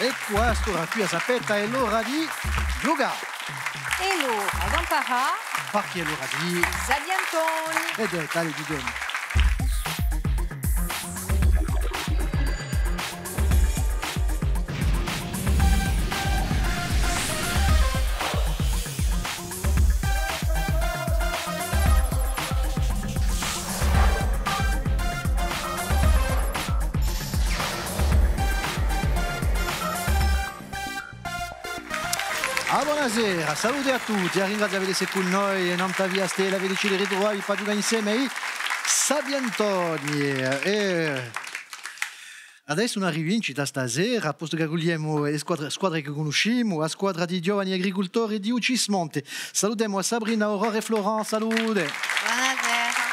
E questo era qui a Sapetta è l'ora di giocare. E l'ora d'imparare. Perché è l'ora di Zabiantoni. ed è tale di giorno. Buonasera, salute a tutti, ringrazio di essere con noi, non ta via Stella, vi ci ritroviamo per giocare insieme ai Sabiantoni. E adesso una rivincita stasera, posto che accogliamo le squadre che conosciamo, la squadra di giovani agricoltori di Ucismonte. Salutiamo a Sabrina, Aurora e Florent, salute. Buonasera.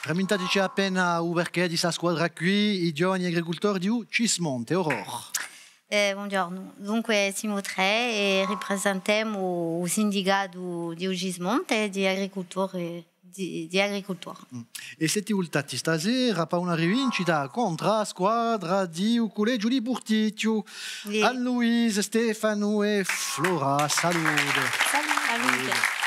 Rammentateci appena perché di questa squadra qui, i giovani agricoltori di Ucismonte, Aurora. Buongiorno, dunque siamo tre e rappresentiamo il sindacato di Ucismonte di agricoltori. E siete voltati stasera per una rivincita contro la squadra di un collegio di Burticchio. Sì. A Luise, Stefano e Flora, salute. Salute.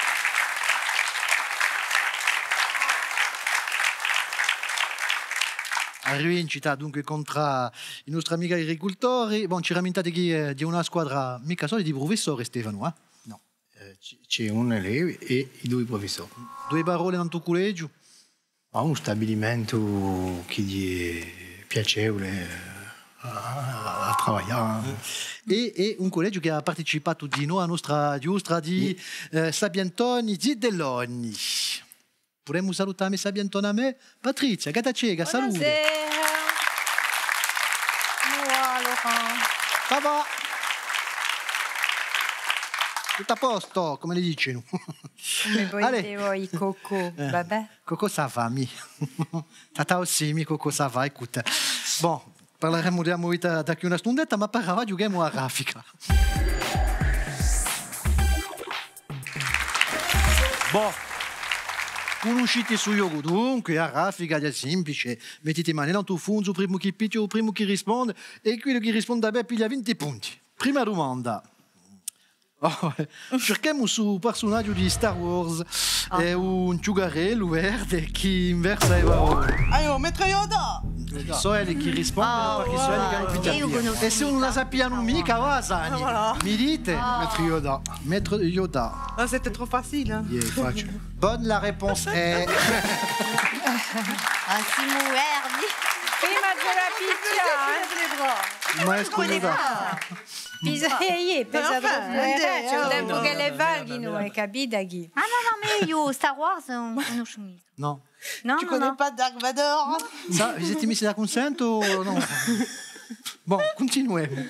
La rivincita dunque contro i nostri amici agricoltori. Bon, ci rammentate che di una squadra mica solo di professori, Stefano, eh? No, c'è un allievo e i due professori. Due parole nel tuo collegio? Ha uno stabilimento che è piacevole a lavorare. E un collegio che ha partecipato di noi alla nostra giostra di Sabiantoni di Dell'Onni. Potremmo salutare Sabiantoni a me? Patrizia, Gatacega, salute. Buonasera. Ça va? Tutto a posto, come le dici? Come voi, Coco, vabbè. Coco, ça va, mi. Tata aussi, mi, Coco, ça va, écoute. Bon, parleremo della movita da qui una stundetta, ma per ora giochiamo a raffica. Bon. Conoscete su gioco, dunque a raffica è semplice, mettete mani nel tuo funzo, il primo che picchia, il primo che risponde e quello che risponde bene piglia 20 punti. Prima domanda. Cerchiamo su personaggio di Star Wars, è un ciugarello verde che inversa i valori. Aio, Maître Yoda! So è che rispondono perché so è che hanno picchiato. E se non la sappiano mica, va, Sani. Mi dite? Maître Yoda. Maître Yoda. Ah, c'était trop facile. Hein. Yeah, facile. Bonne la réponse est... Simo Verdi. Prima della piccia, Maestro Yoda. pesa troppo. C'è un tempo che le valghino, hai capito chi? Ah no, ma io Star Wars non conosco mica. No. No, Tu connais pas Dark Vador? Ça, vi siete messi da consento o no? Bon, continuiamo.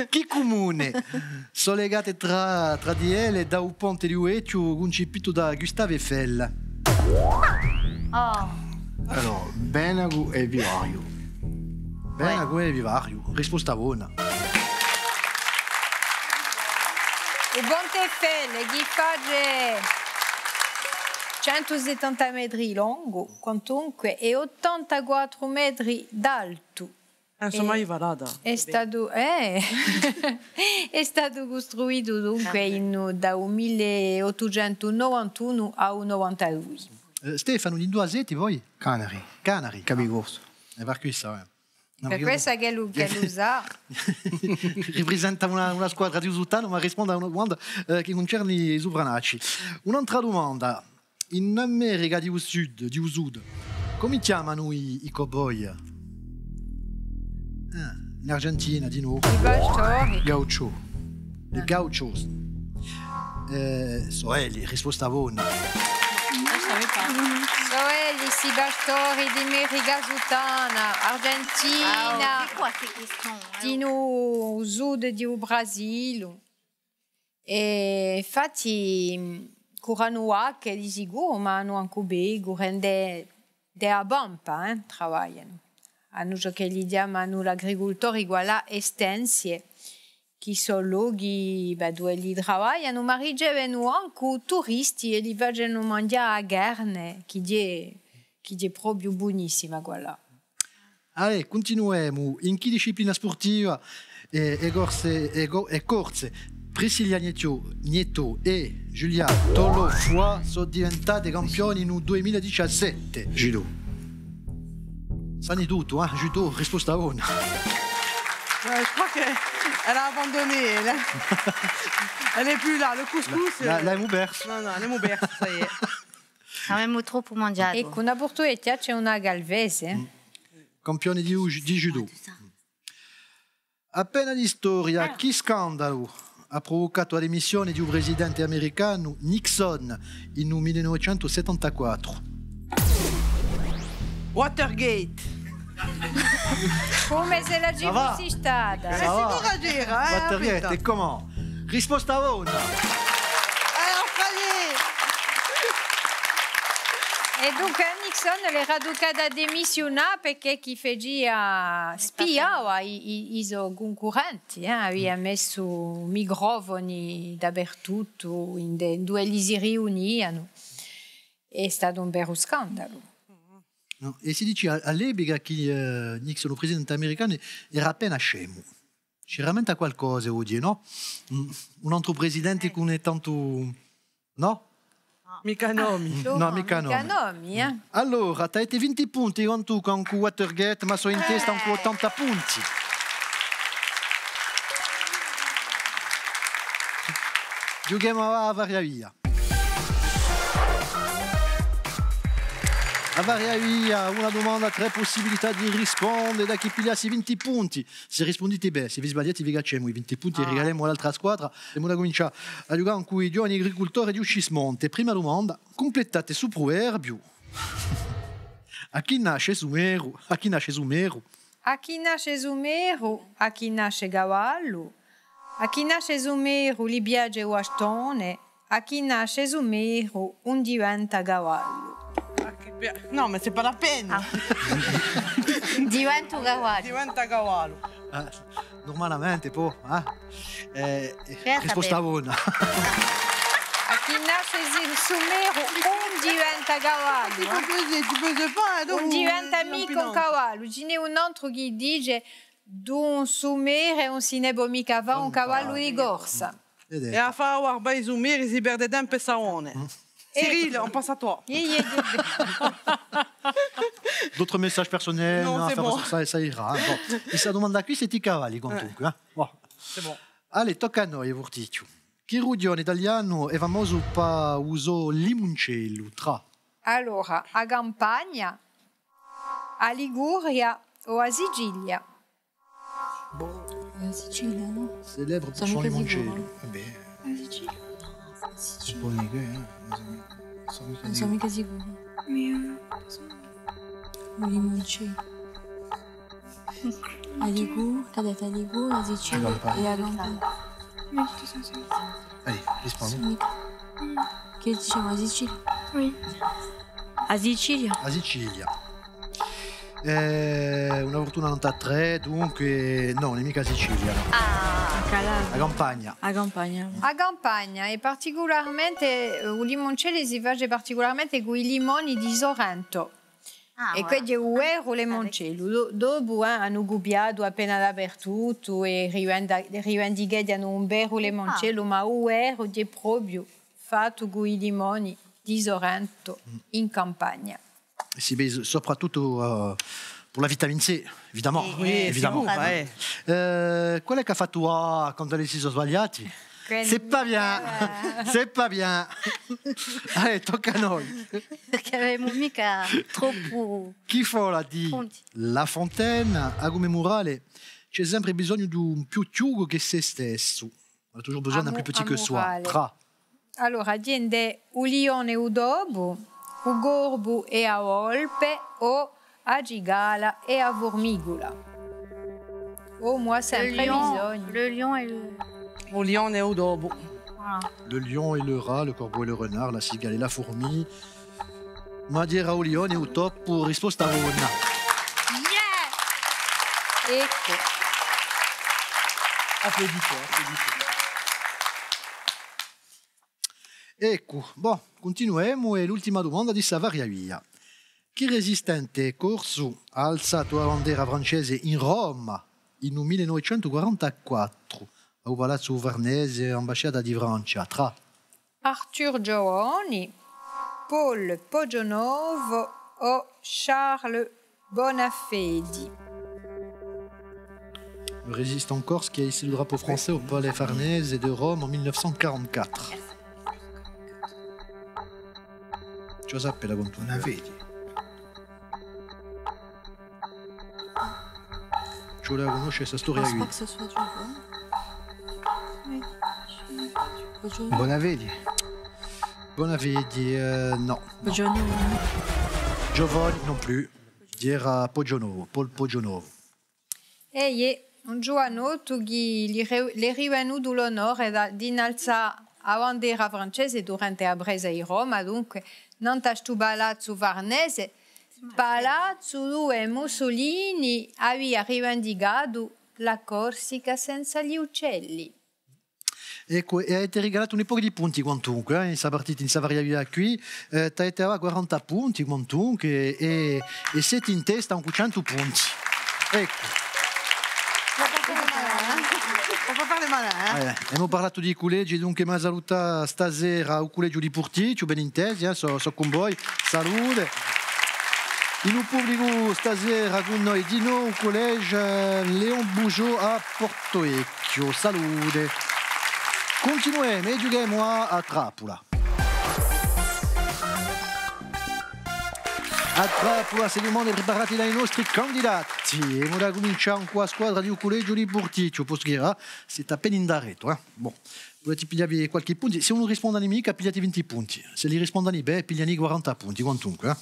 Chi comune sono legate tra di ele da un ponte di Uecchio concepito da Gustave Eiffel? Allora, Benago e Vivario. Benago e Vivario. Risposta buona. Il Ponte Eiffel che fa 170 metri lungo, quantunque, e 84 metri d'alto. Insomma, io vado. È stato costruito dunque da 1891 a 92. Stefano, di due asetti voi? Canari. Canari. Capigorso. È per questo, Per questo che lo usa. Rappresenta una squadra di Usutano, ma risponde a una domanda che concerne i sovranacci. Un'altra domanda. In America di Sud, come chiamano i cowboy? In Argentina, di nuovo. I pastori. Gaucho. I gauchos. Soeli, risposta buona. Soeli, si pastori di America Sudana, Argentina. C'est quoi ces questions? Di no sud di Brasile. E infatti curano anche di sicuro, ma hanno anche bene, rende della bomba, lavorano. Hanno ciò che gli chiamano l'agricoltore uguale estensie, che sono luoghi dove li lavorano, ma ricevono anche turisti e li facciano mangiare a carne, che è proprio buonissima quella. Allez, continuiamo. In chi disciplina sportiva e corse Priscilla Nieto e Giulia Tolofua sono diventate campioni nel 2017. Judo. Sanno tutto, judo, risposta una. Je crois qu'elle a abandonné. Elle est plus là. Le couscous. L'abbiamo perso. Non, elle est mouberte, ça y est. Avevamo troppo mangiato. Ecco, una portuetta c'è una galvese. Campione di judo. Appena di storia, chi scandalo ha provocato la dimissione di un presidente americano, Nixon, in 1974? Watergate. Come se la va. ci fosse stata. C'est va. si pour agir, hein? Batteriette, e come? Risposta una. Alors, ça y est. E dunque Nixon l'era educata a demissionare perché chi faceva spiava i suoi concorrenti, aveva messo microfoni dappertutto, in due li si riunivano. È stato un vero scandalo. No? E si dice all'epoca che Nixon, il presidente americano, era appena scemo. Ci rammenta qualcosa oggi, no? Un altro presidente che non è tanto... No? Mica nomi. No, mica nomi. Allora, ti avete 20 punti con tu con Watergate, ma sono in testa con 80 punti. Giochiamo a varia via. A varia via, una domanda, 3 possibilità di rispondere, da chi pigliassi 20 punti. Se rispondete bene, se vi sbagliate vi cacciamo i 20 punti e regaliamo all'altra squadra. Andiamo a cominciare a giocare con i giovani agricoltori di Uccismonte. Prima domanda, completate su proverbio. A chi nasce Sumero? A chi nasce Sumero? A chi nasce Sumero, a chi nasce cavallo, a chi nasce Sumero li piace bastone, a chi nasce Sumero un diventa cavallo. Non, mais c'est pas la peine. Divento cavallo. Diventa cavallo. Normalmente, poi. Risposta sapevo. una. A chi nasce Sumero un diventa cavallo. Tu faisais pas, donc. Un diventa mica un cavallo. Ce n'è un altro che dice d'un Sumere non si ne può mica fare un cavallo di corsa. Et à faire Bay Zoumir, ils y perdent un peu ça. Cyril, on passe à toi. D'autres messages personnels? Non, c'est bon. Ça ira. Bon. E sa domanda qui, c'est i cavalli, comunque. Bon. C'est bon. Allez, tocca a noi, Vorticchio. Che rugione italiano è famoso per uso limoncello tra? Allora, a Campania, a Liguria o a Sicilia? La Sicilia, no? Célèbre pour Sono son mica limoncello. sicuro. Vabbè, La Sicilia. un po' mica, Non sono mica sicuro. Un limoncello. A Ligure, cadete a Ligure, a Sicilia e a Campania. Allez, rispondi. Mica. Che diciamo a Sicilia? A Sicilia? A Sicilia. Una fortuna non t'ha 3, dunque no, non è mica Sicilia, no. A Calabria. A Campania. A Campania. A Campania e particolarmente il limoncello si fa particolarmente con i limoni di Sorrento. E quindi è un vero limoncello. Dopo hanno copiato appena dappertutto e rivendicano un vero limoncello, ma un vero è proprio fatto con i limoni di Sorrento in Campania. Si base soprattutto pour la vitamine C, évidemment. Oui, évidemment. Ouais. Qual è che ha fatto quando le si sono sbagliati? C'est pas bien, c'est pas bien. Allez, tocca a noi. Perché avevamo mica troppo. Chi fola di Punti. La Fontaine, a come morale, c'è sempre bisogno di un più chiugo che se stesso. On a toujours besoin d'un plus petit que soi. Amorale. Tra. Allora, tiende un lione e un dobo, un gorbo e a volpe o a gigala e a formigola. Oh, moi, sempre bisogno. Le lion et le. Au lion et au dobo. Voilà. Le lion et le rat, le corbeau et le renard, la cigale et la fourmi. Ma dire au lione o topo, risposta una. Ecco. Applaudite. Ecco, bon, continuiamo e l'ultima domanda di Savaria via. Chi resistente corso ha alzato la bandiera francese in Roma in 1944 al Palazzo Farnese, ambasciata di Francia, tra Arthur Giovanni, Paul Poggianovo o Charles Bonafedi. le résistant corse qui a hissé le drapeau français au Palais Farnese de Rome en 1944. Giuseppe la contuna. Bonavedi. Je voulais conoscere questa Je storia pense qui. pas que ce soit Giovanni. Oui. Bonavedi. Bonavedi, no. Giovanni, oui. Giovanni non più. Era Pogionovo, Paul Pogionovo. E un giovanotto che le rivenuto l'onore di innalzare la bandiera francese durante la presa di Roma, dunque non questo palazzo farnese, palazzo dove Mussolini aveva rivendicato la Corsica senza gli uccelli. Ecco, e avete regalato un po' di punti quantunque, in partita in Savaria qui, avete 40 punti quantunque e siete in testa con 100 punti. Ecco. On peut faire les malins. Abbiamo parlato di colleghi, dunque mi saluta stasera al collegio di Porticcio, ben intesi, so con voi, salute. In un pubblico stasera con noi di nuovo il collegio Leon Bougeot a Porto Vecchio, salute. Continuiamo e giochiamo a Trappola. A Trappola siamo preparati dai nostri candidati. E ora cominciamo qua a squadra di un collegio di Porticcio. Posso siete appena in daretto. Bon. Volete pigliare qualche punto? Se uno risponde a nemica, pigliate 20 punti. Se li rispondono bene, pigliano 40 punti, quantunque.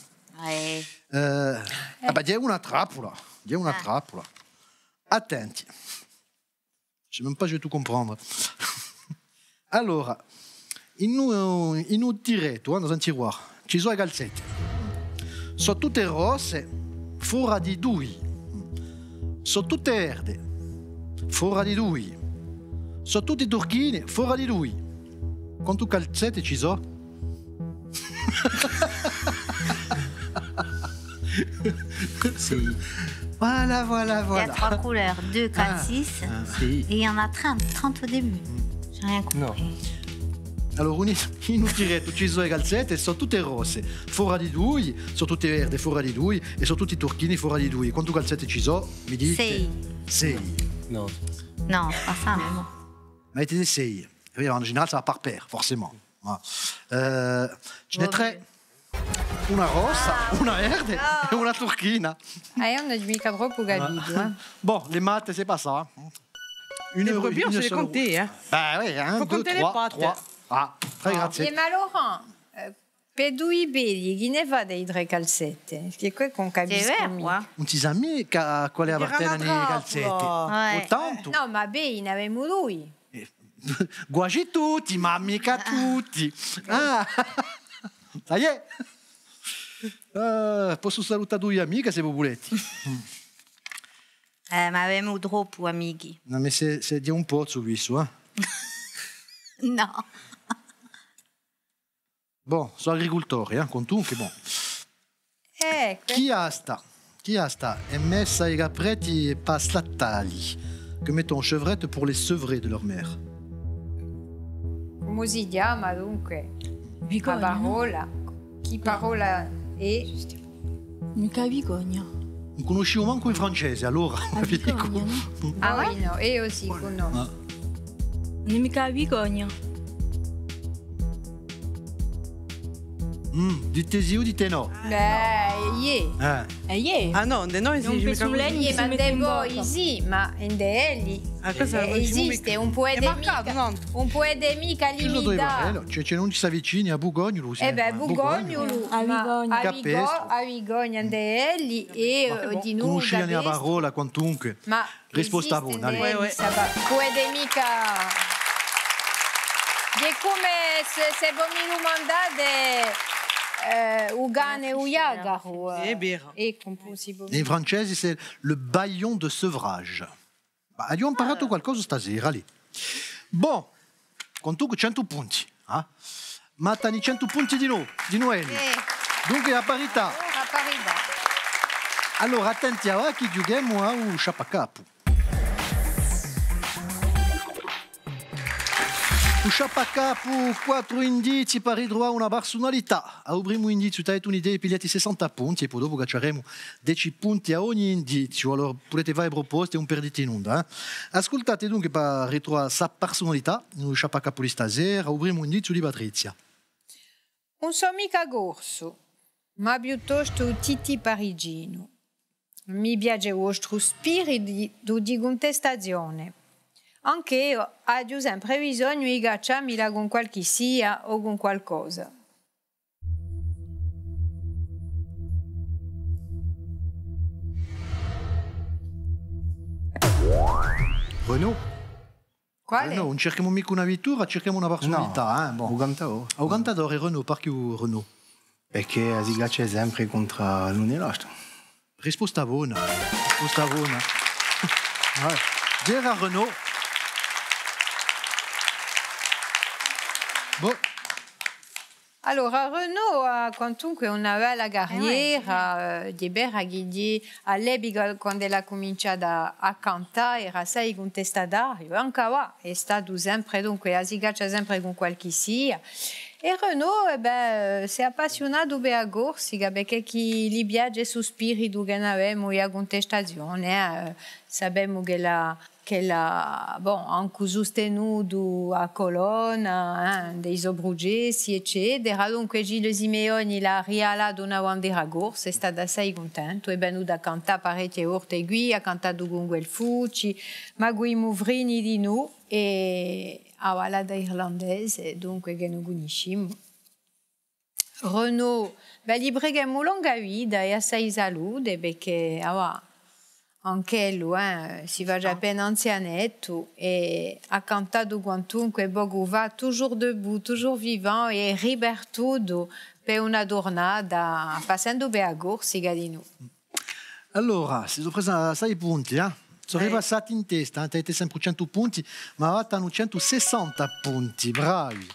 Diamo una trappola. Diamo una trappola. Attenti. Je ne sais même pas, je vais tout comprendre. Allora, in un tiretto, dans un tiroir, ci sono i calzetti. Sono tutte rosse, fuori di due. Sono tutte verde, fuori di due. Sono tutte turchine, fuori di due. Quanti calzetti ci sono? Si. Voilà. Il y a 3 couleurs, 2, 4, 6. Si. Et il y en a 30 au début. J'ai rien compris. No. Allora, in un tiretto ci sono i calzetti e sono tutte rosse, fuori di due, sono tutte verde, fuori di due e sono tutti turchini, fuori di due. Quanti calzetti ci sono? Mi dite? 6. No. Non, c'est pas ça, mais bon. Ma avete 6. En général, ça va par paire, forcément. Ce n'è 3. Una rossa, una verde e una turchina. On a mica troppo capito. Bon, les maths, c'est pas ça. Les brebis, on sait les seule- compter. Hein. Bah oui, 1, Faut 2, compter les 3, pattes. 3. Ah, très grazie. Ma Laurent, per due belli, chi ne fa dei 3 calzette? Che qui non C'est capisco vert, mica. quoi. Non ti sa mica a quale appartengono i calzetti. Ouais. O tanto. No, ma beh, ne avevamo lui. Quasi tutti, ma mica tutti. Ah, ça y est. Posso salutare due amiche se volete. Ma avevamo troppo amici. No, ma se di un pozzo visto, No. Bon, sono agricoltori, con tu che bon. Ecco. Chi ha sta è messa i capretti paslatali che mettono chevrette pour les sevrer de leur mère. Come si chiama dunque? La Vigogna. parola. Chi parola è? Mica Vigogna. Non conoscevo manco il francese, allora A vi dico. Vigogna, no? Ah oui, no, io sì, conosco. Ah. Non è mica Vigogna. Ditesi o dite no? Beh, Yeah. Ah non, de noi Non si penso lei. sì, Si ma mette de in voi bocca. sì, ma in Delli questo è esiste un po' È di marcato, mica, no? un po' di mica Chiuso dove limitato. cioè non ci si avvicini a Bugognolo. Eh beh, Bugognolo, A Vigogna. Capisco. a Vigogna, Delli e di nuovo. Conosciani a parola quantunque. Ma Risposta esiste buona, in allora. Delli, può mica. È come se vogliamo mandare Ugane ou Yagaro. È vero. E compossibile. In francese c'est le baillon de sevrage. Abbiamo imparato qualcosa stasera lì. Bon, con tu 100 punti. Ma tani 100 punti di noi, di Noemi. Dunque a parità. Paribas. Allora, attenti a chi giochiamo a un sciappacapo. Un sciappacapo, 4 indizi per ritrovare una personalità. Al primo indizio avete un'idea, pigliate 60 punti e poi dopo cacceremo 10 punti a ogni indizio. Allora potete fare proposte e un perdite in onda. Ascoltate dunque per ritrovare sa personalità, un sciappacapo di stasera. Al primo indizio di Patrizia. Non sono mica gorso, ma piuttosto titi parigino. Mi piace il vostro spirito di contestazione. Anche io ho sempre bisogno di gacciarmi con qualche sia o con qualcosa. Renaud. Quale? Non cerchiamo mica una vittoria, cerchiamo una personalità. No, un cantador. Un cantador è Renaud, perché Renaud? Perché si gaccia sempre contro l'uno e l'altro. Risposta buona. Risposta buona. Dire a Renaud. Boh. Allora, Renaud, quantunque una bella carriera, di Beraghi, all'epoca quando ha cominciato a cantare, era assai contestatario, anche qua è stato sempre, dunque, si caccia sempre con qualche sia. E Renaud, si è appassionato per la corsa, perché chi gli piace il spirito che abbiamo la contestazione, sappiamo che anche sostenuto a Colonna, dei Obruggesi, eccetera. Dunque Gilles Simeoni l'ha rialato una bandiera corsa, è stato assai contento, è venuto a cantare parecchie volte qui, ha cantato con Guelfucci, ma con i Muvrini di noi, e a ballata irlandese, dunque che non conosciamo. Renaud, gli preghiamo lunga vita e assai salute, perché anche lui si va già appena anzianetto e ha cantato quantunque poco fa, toujours debout, toujours vivant e ribertuto per una giornata facendo per la corsica di noi. Allora, si sono presi 6 punti, sono ripassati in testa, avete sempre 100 punti, ma ora hanno 160 punti, bravi.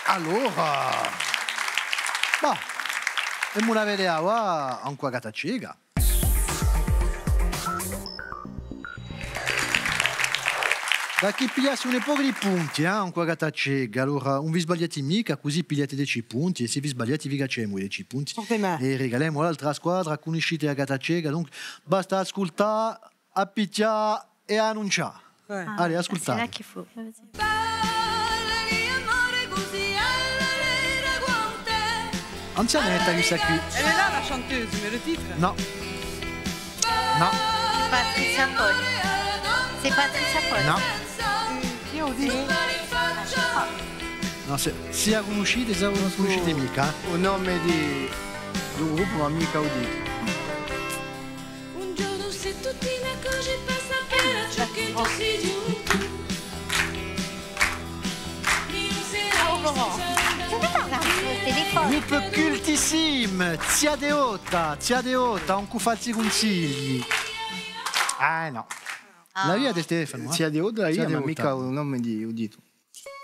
Allora, e una vedere anche a Gatacega. Da chi pigliasse un po' di punti, anche a Gatacega, allora non vi sbagliate mica, così pigliate 10 punti, e se vi sbagliate vi cacciamo 10 punti. E regaliamo all'altra squadra, conoscete a Gatacega, dunque basta ascoltare, appicciare e annunciare. Allez, ascoltate. C'est là qu'il faut. Anzianetta questa qui. Elle est là la chanteuse, mais le titre? No. No. Patricia Paul. C'est Patricia Paul. No. Chi ho detto? No, sia conoscete sia non conoscete mica. Il nome di un gruppo, ma mica udito. Un giorno se tu ti ne accorgi per sapere ciò che tu sei giù. Gruppo cultissime, Zia Deota, un cufazzi consigli. No. La via di Stefano. Zia Deota, Zia ma Deota. mica un nome di udito.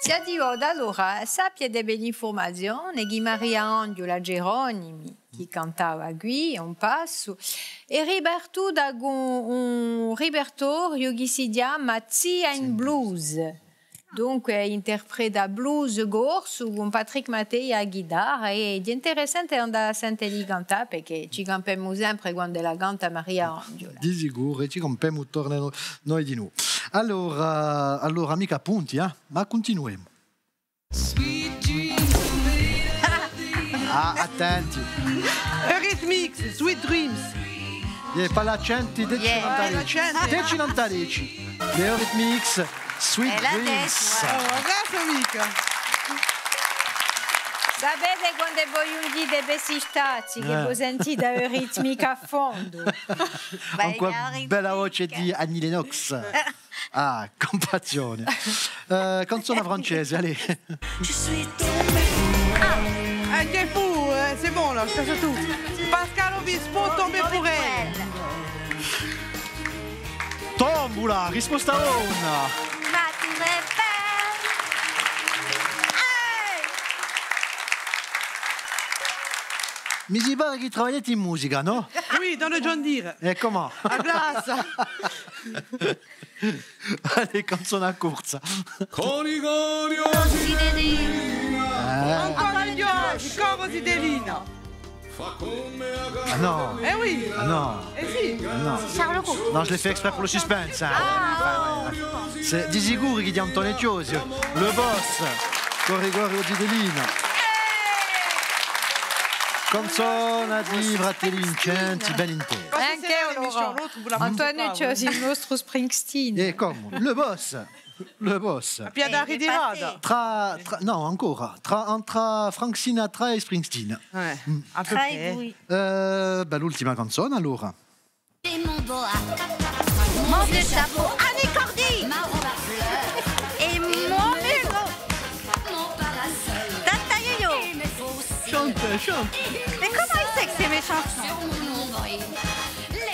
Zia Dioda, allora, sappia delle belle informazioni che Maria Angela Geronimi, che cantava qui, un passo, e riberto da un repertorio che si chiama Zia in Blues. Dunque interpreta blues gorso con Patrick Mattei a chitarra e è interessante andare a sentirli cantare perché ci campiamo sempre quando la canta Maria Angela. Di sicuro, e ci compiamo tornano noi di noi. Allora mica punti, ma continuiamo. Attenti. Eurythmics, Sweet Dreams. E palaccenti deci nantarici. Le Eurythmics, Sweet la Dreams. Ragazzo mica. Sapete quando voi dite pesistacci che voi sentite Eurythmica a fondo? Con quella bella voce di Annie Lennox. Compassione. Canzone francese, allez. T'es fou, c'est bon là, ça c'est tout. Pascal Obispo tombé pour elle. Tombola, risposta una. Ma tu me mi si pare che travagliate in musica, no? Oui, dans le John Deere. E comment? À place. Allez, canzone a corsa. Encore gli oggi, coro di Delina. Ah non, Eh oui. ah non, Eh si. non. Charles Roux. Non, je l'ai fait exprès pour le suspense. Hein. C'est di sicuro che di Antonio Chiosio, le boss, Corrigorio di Delina. Canzone di Fratelli Vincenti, ben intera. Anche allora. Antonio Ciosi, il nostro Springsteen. E come? Le boss. Le boss. Piadari di Rada. No, ancora. Tra Frank Sinatra e Springsteen. Ouais, à peu Très près. oui. L'ultima canzone allora. Mon vieux chapeau, Annie Cordy. Et mon hugo. Tata Yo-Yo. Chante. Mais comment il sait que c'est mes chansons?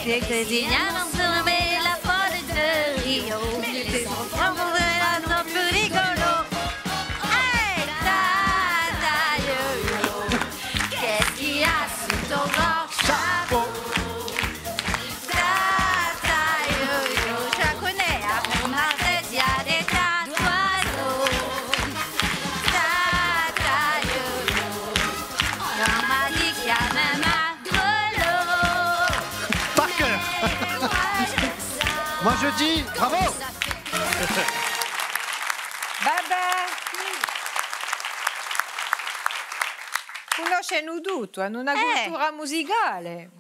Les Brésiliens sont la folle de Rio. Les enfants vont un peu plus rigolo. Hey, Tata Yo-Yo. Qu'est-ce qu'il y a sous ton grand chapeau? Tata Yo-Yo, je la connais. Après ma tête, il y a des tas d'oiseaux. Tata Yo-Yo. On m'a dit qu'il y a même un grelot. Par cœur. Moi je dis bravo. Vabbè. Conosce tutto, hanno una cultura musicale.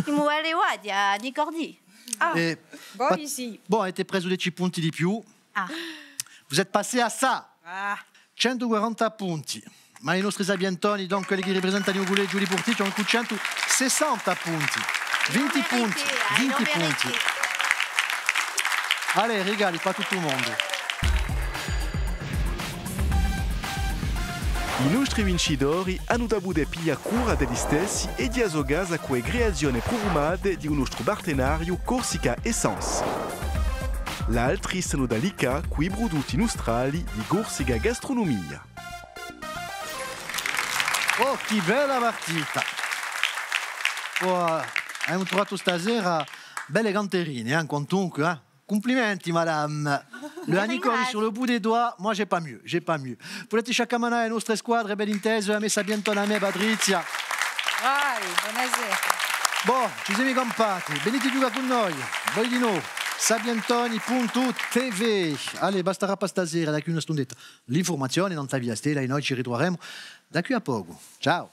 Muale Wadi a Nicordi. Ah, E voi sì. Bon, avete preso 10 punti di più. Ah. Vous êtes passé a ça. Ah. 140 punti. Ma i nostri sabientoni, donc quelli che rappresentano i Goulet e Giulia Porticcio, hanno 160 punti. 20 punti. 20 punti. Allez, regali, pas tutto il mondo. I nostri vincitori hanno avuto piglia cura degli stessi e di asogas a quelle creazioni profumate di un nostro partenario Corsica Essence. L'altri sono da Lica, quei prodotti nostrali di Corsica Gastronomia. Oh, che bella partita! Oh, abbiamo trovato stasera belle canterine, quantunque. Complimenti, madame. Le Anicori sur le bout des doigts, moi j'ai pas mieux, Volete sciaccamanare le nostre squadre ben intese, a me Sabientone, a me Patrizia. Vai, buonasera. Boh, ci siamo campati, venite giù con noi, voi di noi. Sabientoni.tv. Allez, basterà per stasera, da qui una stondetta. L'informazione non sta via stella e noi ci ritroveremo da qui a poco. Ciao.